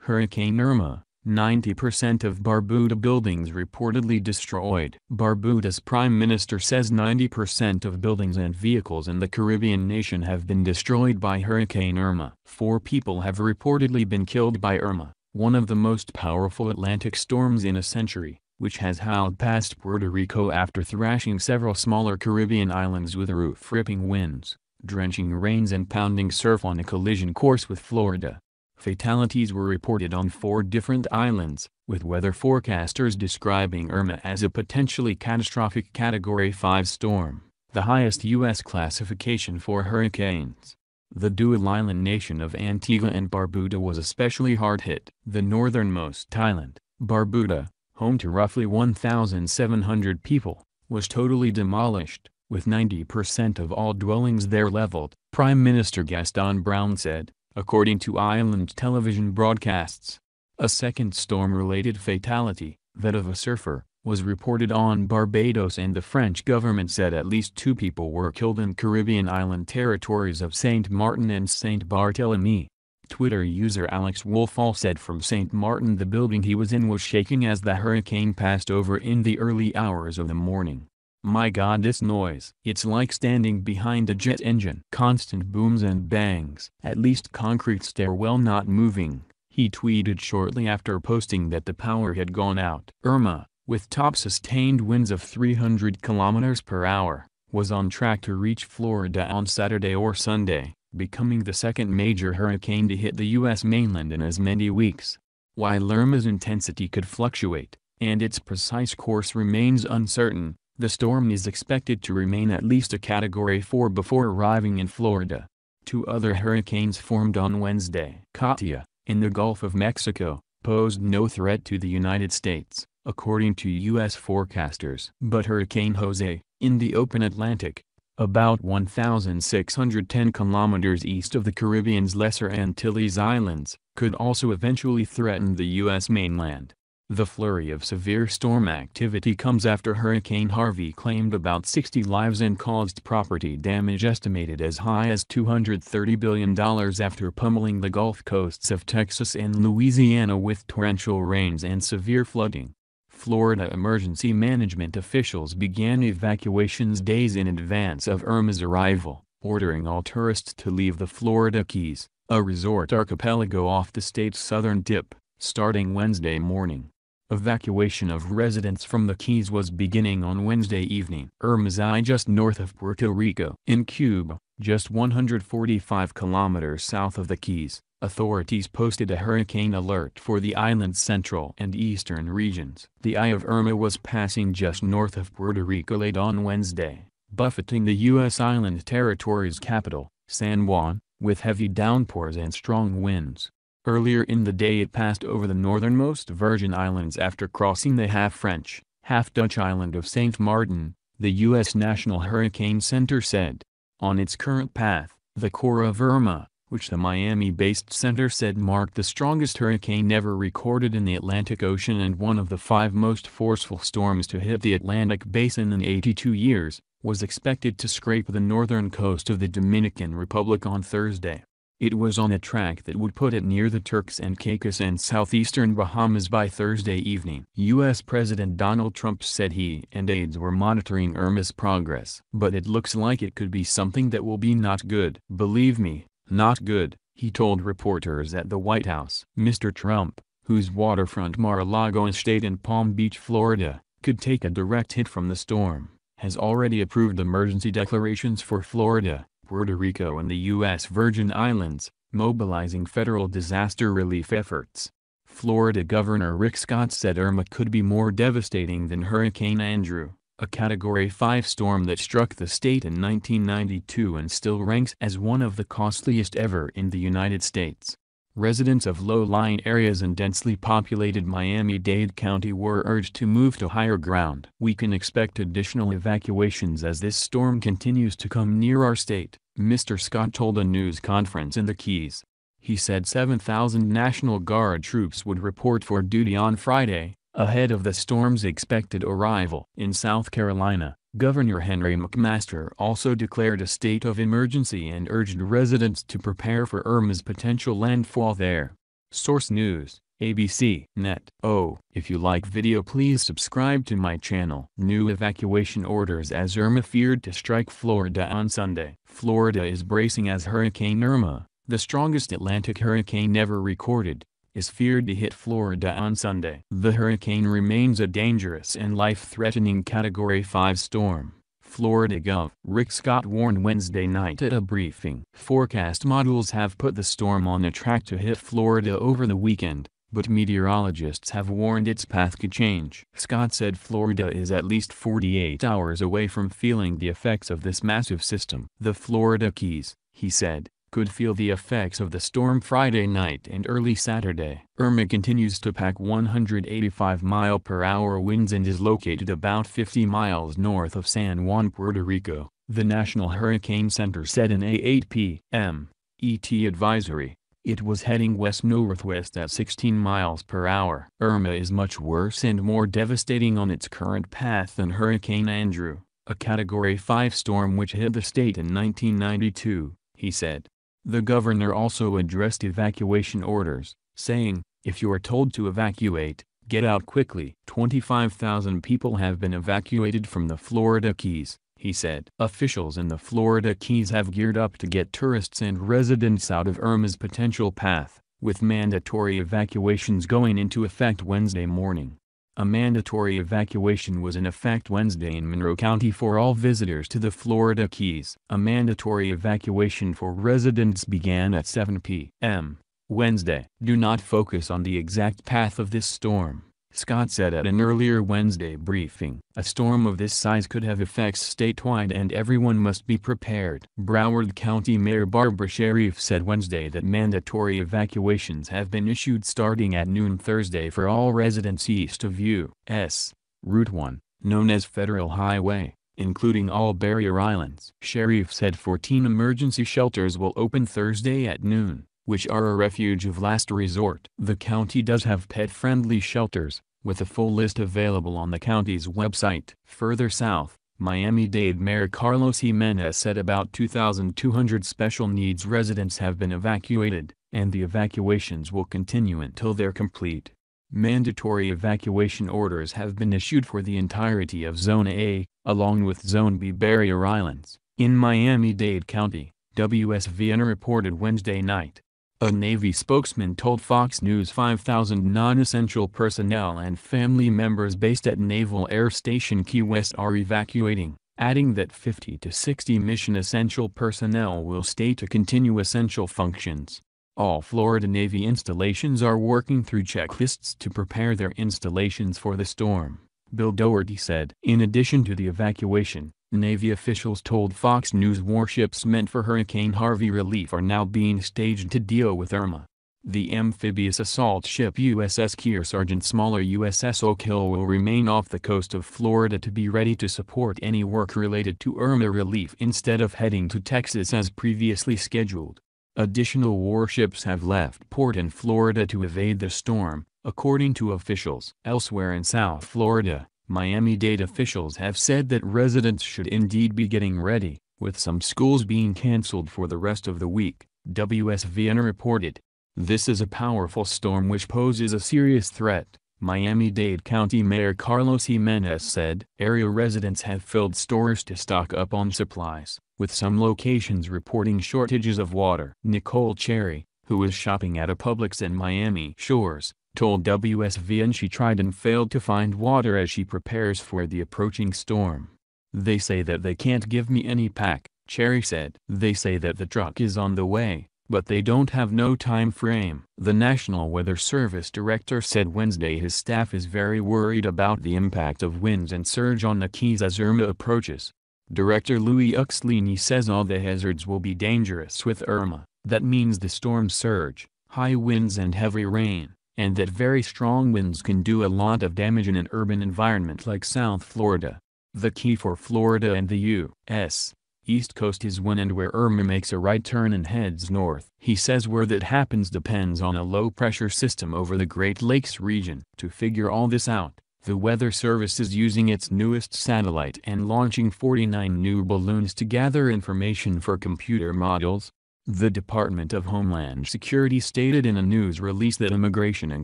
Hurricane Irma, 90% of Barbuda buildings reportedly destroyed. Barbuda's prime minister says 90% of buildings and vehicles in the Caribbean nation have been destroyed by Hurricane Irma. 4 people have reportedly been killed by Irma, one of the most powerful Atlantic storms in a century, which has howled past Puerto Rico after thrashing several smaller Caribbean islands with roof-ripping winds, drenching rains and pounding surf on a collision course with Florida. Fatalities were reported on 4 different islands, with weather forecasters describing Irma as a potentially catastrophic Category 5 storm, the highest U.S. classification for hurricanes. The dual-island nation of Antigua and Barbuda was especially hard hit. The northernmost island, Barbuda, home to roughly 1,700 people, was totally demolished, with 90% of all dwellings there leveled, Prime Minister Gaston Browne said, according to island television broadcasts. A second storm-related fatality, that of a surfer, was reported on Barbados, and the French government said at least 2 people were killed in Caribbean island territories of Saint Martin and Saint Barthélemy. Twitter user Alex Wolfall said from Saint Martin the building he was in was shaking as the hurricane passed over in the early hours of the morning. "My God, this noise. It's like standing behind a jet engine. Constant booms and bangs. At least concrete stairwell not moving," he tweeted shortly after posting that the power had gone out. Irma, with top sustained winds of 300 km per hour, was on track to reach Florida on Saturday or Sunday, becoming the second major hurricane to hit the U.S. mainland in as many weeks. While Irma's intensity could fluctuate, and its precise course remains uncertain, the storm is expected to remain at least a Category 4 before arriving in Florida. 2 other hurricanes formed on Wednesday. Katia, in the Gulf of Mexico, posed no threat to the United States, according to U.S. forecasters. But Hurricane Jose, in the open Atlantic, about 1,610 kilometers east of the Caribbean's Lesser Antilles Islands, could also eventually threaten the U.S. mainland. The flurry of severe storm activity comes after Hurricane Harvey claimed about 60 lives and caused property damage estimated as high as $230 billion after pummeling the Gulf coasts of Texas and Louisiana with torrential rains and severe flooding. Florida emergency management officials began evacuations days in advance of Irma's arrival, ordering all tourists to leave the Florida Keys, a resort archipelago off the state's southern tip, starting Wednesday morning. Evacuation of residents from the Keys was beginning on Wednesday evening. Irma's eye just north of Puerto Rico. In Cuba, just 145 kilometers south of the Keys, authorities posted a hurricane alert for the island's central and eastern regions. The eye of Irma was passing just north of Puerto Rico late on Wednesday, buffeting the U.S. island territory's capital, San Juan, with heavy downpours and strong winds. Earlier in the day it passed over the northernmost Virgin Islands after crossing the half-French, half-Dutch island of Saint Martin, the U.S. National Hurricane Center said. On its current path, the core of Irma, which the Miami-based center said marked the strongest hurricane ever recorded in the Atlantic Ocean and one of the 5 most forceful storms to hit the Atlantic basin in 82 years, was expected to scrape the northern coast of the Dominican Republic on Thursday. It was on a track that would put it near the Turks and Caicos and southeastern Bahamas by Thursday evening. U.S. President Donald Trump said he and aides were monitoring Irma's progress. "But it looks like it could be something that will be not good. Believe me, not good," he told reporters at the White House. Mr. Trump, whose waterfront Mar-a-Lago estate in Palm Beach, Florida, could take a direct hit from the storm, has already approved emergency declarations for Florida, Puerto Rico and the U.S. Virgin Islands, mobilizing federal disaster relief efforts. Florida Governor Rick Scott said Irma could be more devastating than Hurricane Andrew, a Category 5 storm that struck the state in 1992 and still ranks as one of the costliest ever in the United States. Residents of low-lying areas in densely populated Miami-Dade County were urged to move to higher ground. "We can expect additional evacuations as this storm continues to come near our state," Mr. Scott told a news conference in the Keys. He said 7,000 National Guard troops would report for duty on Friday, ahead of the storm's expected arrival. In South Carolina, Governor Henry McMaster also declared a state of emergency and urged residents to prepare for Irma's potential landfall there. Source News, ABC Net. Oh, if you like video please subscribe to my channel. New evacuation orders as Irma feared to strike Florida on Sunday. Florida is bracing as Hurricane Irma, the strongest Atlantic hurricane ever recorded, is feared to hit Florida on Sunday. The hurricane remains a dangerous and life-threatening Category 5 storm, Florida Gov. Rick Scott warned Wednesday night at a briefing. Forecast models have put the storm on a track to hit Florida over the weekend, but meteorologists have warned its path could change. Scott said Florida is at least 48 hours away from feeling the effects of this massive system. The Florida Keys, he said, could feel the effects of the storm Friday night and early Saturday. Irma continues to pack 185-mile-per-hour winds and is located about 50 miles north of San Juan, Puerto Rico, the National Hurricane Center said in a 8 p.m. ET advisory. It was heading west-northwest at 16 miles per hour. Irma is much worse and more devastating on its current path than Hurricane Andrew, a Category 5 storm which hit the state in 1992, he said. The governor also addressed evacuation orders, saying, "If you are told to evacuate, get out quickly." 25,000 people have been evacuated from the Florida Keys, he said. Officials in the Florida Keys have geared up to get tourists and residents out of Irma's potential path, with mandatory evacuations going into effect Wednesday morning. A mandatory evacuation was in effect Wednesday in Monroe County for all visitors to the Florida Keys. A mandatory evacuation for residents began at 7 p.m. Wednesday. Do not focus on the exact path of this storm, Scott said at an earlier Wednesday briefing. A storm of this size could have effects statewide and everyone must be prepared. Broward County Mayor Barbara Sheriff said Wednesday that mandatory evacuations have been issued starting at noon Thursday for all residents east of U.S. Route 1, known as Federal Highway, including all barrier islands. Sheriff said 14 emergency shelters will open Thursday at noon, which are a refuge of last resort. The county does have pet-friendly shelters, with a full list available on the county's website. Further south, Miami-Dade Mayor Carlos Jimenez said about 2,200 special needs residents have been evacuated, and the evacuations will continue until they're complete. Mandatory evacuation orders have been issued for the entirety of Zone A, along with Zone B barrier islands. In Miami-Dade County, WSVN reported Wednesday night. A Navy spokesman told Fox News 5,000 non-essential personnel and family members based at Naval Air Station Key West are evacuating, adding that 50 to 60 mission-essential personnel will stay to continue essential functions. All Florida Navy installations are working through checklists to prepare their installations for the storm, Bill Doherty said. In addition to the evacuation, Navy officials told Fox News warships meant for Hurricane Harvey relief are now being staged to deal with Irma. The amphibious assault ship USS Kearsarge, smaller USS Oak Hill will remain off the coast of Florida to be ready to support any work related to Irma relief instead of heading to Texas as previously scheduled. Additional warships have left port in Florida to evade the storm, according to officials. Elsewhere in South Florida, Miami-Dade officials have said that residents should indeed be getting ready, with some schools being canceled for the rest of the week, WSVN reported. This is a powerful storm which poses a serious threat, Miami-Dade County Mayor Carlos Jimenez said. Area residents have filled stores to stock up on supplies, with some locations reporting shortages of water. Nicole Cherry, who is shopping at a Publix in Miami Shores, told WSVN she tried and failed to find water as she prepares for the approaching storm. "They say that they can't give me any pack," Cherry said. "They say that the truck is on the way, but they don't have no time frame." The National Weather Service director said Wednesday his staff is very worried about the impact of winds and surge on the Keys as Irma approaches. Director Louis Uxlini says all the hazards will be dangerous with Irma. That means the storm surge, high winds and heavy rain, and that very strong winds can do a lot of damage in an urban environment like South Florida. The key for Florida and the U.S. East Coast is when and where Irma makes a right turn and heads north. He says where that happens depends on a low-pressure system over the Great Lakes region. To figure all this out, the Weather Service is using its newest satellite and launching 49 new balloons to gather information for computer models. The Department of Homeland Security stated in a news release that Immigration and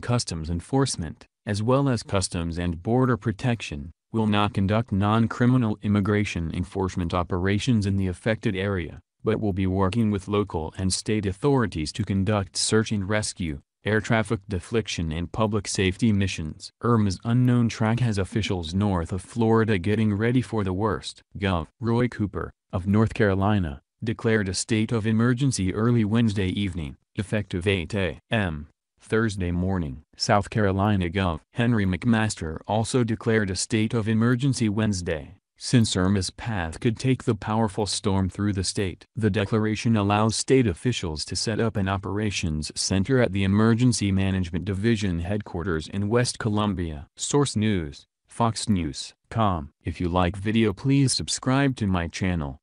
Customs Enforcement, as well as Customs and Border Protection, will not conduct non-criminal immigration enforcement operations in the affected area, but will be working with local and state authorities to conduct search and rescue, air traffic deflection and public safety missions. Irma's unknown track has officials north of Florida getting ready for the worst. Gov. Roy Cooper, of North Carolina, declared a state of emergency early Wednesday evening, effective 8 a.m. Thursday morning. South Carolina Gov. Henry McMaster also declared a state of emergency Wednesday, since Irma's path could take the powerful storm through the state. The declaration allows state officials to set up an operations center at the Emergency Management Division headquarters in West Columbia. Source News, Fox News.com. If you like video, please subscribe to my channel.